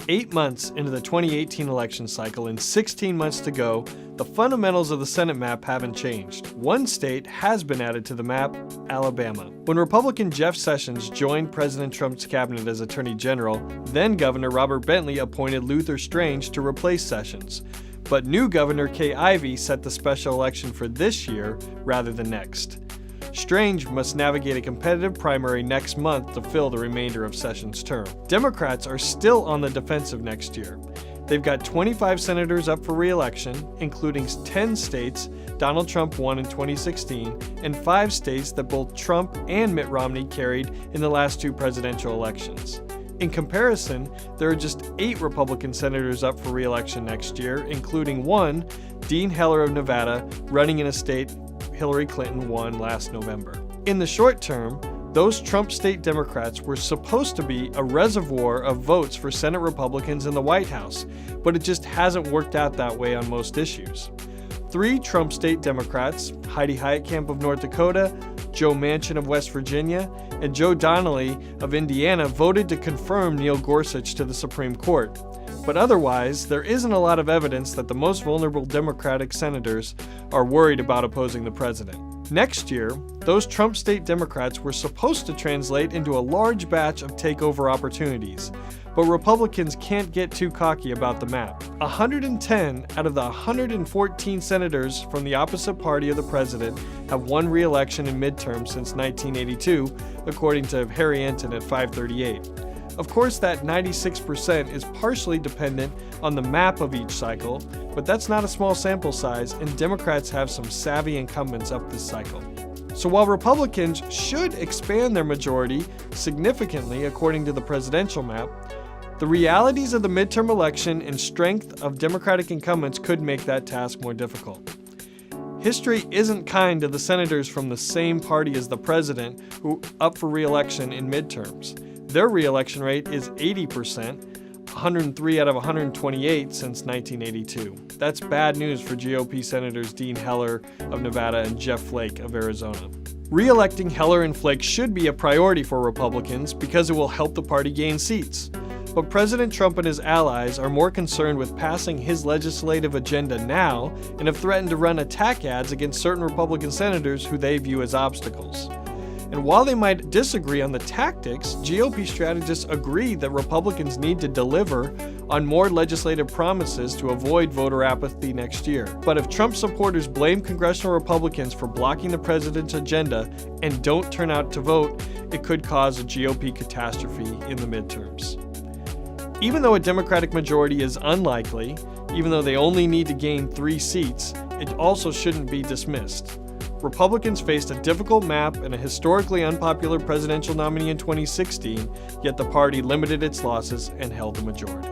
8 months into the 2018 election cycle and 16 months to go, the fundamentals of the Senate map haven't changed. One state has been added to the map: Alabama. When Republican Jeff Sessions joined President Trump's cabinet as Attorney General, then Governor Robert Bentley appointed Luther Strange to replace Sessions. But new Governor Kay Ivey set the special election for this year rather than next. Strange must navigate a competitive primary next month to fill the remainder of Sessions' term. Democrats are still on the defensive next year. They've got 25 senators up for re-election, including 10 states Donald Trump won in 2016, and 5 states that both Trump and Mitt Romney carried in the last 2 presidential elections. In comparison, there are just 8 Republican senators up for re-election next year, including 1, Dean Heller of Nevada, running in a state Hillary Clinton won last November. In the short term, those Trump state Democrats were supposed to be a reservoir of votes for Senate Republicans in the White House, but it just hasn't worked out that way on most issues. 3 Trump state Democrats, Heidi Heitkamp of North Dakota, Joe Manchin of West Virginia, and Joe Donnelly of Indiana, voted to confirm Neil Gorsuch to the Supreme Court. But otherwise, there isn't a lot of evidence that the most vulnerable Democratic senators are worried about opposing the president. Next year, those Trump state Democrats were supposed to translate into a large batch of takeover opportunities, but Republicans can't get too cocky about the map. 110 out of the 114 senators from the opposite party of the president have won re-election in midterms since 1982, according to Harry Enton at 538. Of course, that 96% is partially dependent on the map of each cycle, but that's not a small sample size, and Democrats have some savvy incumbents up this cycle. So while Republicans should expand their majority significantly according to the presidential map, the realities of the midterm election and strength of Democratic incumbents could make that task more difficult. History isn't kind to the senators from the same party as the president who are up for re-election in midterms. Their re-election rate is 80%, 103 out of 128 since 1982. That's bad news for GOP Senators Dean Heller of Nevada and Jeff Flake of Arizona. Re-electing Heller and Flake should be a priority for Republicans because it will help the party gain seats. But President Trump and his allies are more concerned with passing his legislative agenda now and have threatened to run attack ads against certain Republican senators who they view as obstacles. And while they might disagree on the tactics, GOP strategists agree that Republicans need to deliver on more legislative promises to avoid voter apathy next year. But if Trump supporters blame congressional Republicans for blocking the president's agenda and don't turn out to vote, it could cause a GOP catastrophe in the midterms. Even though a Democratic majority is unlikely, even though they only need to gain 3 seats, it also shouldn't be dismissed. Republicans faced a difficult map and a historically unpopular presidential nominee in 2016, yet the party limited its losses and held the majority.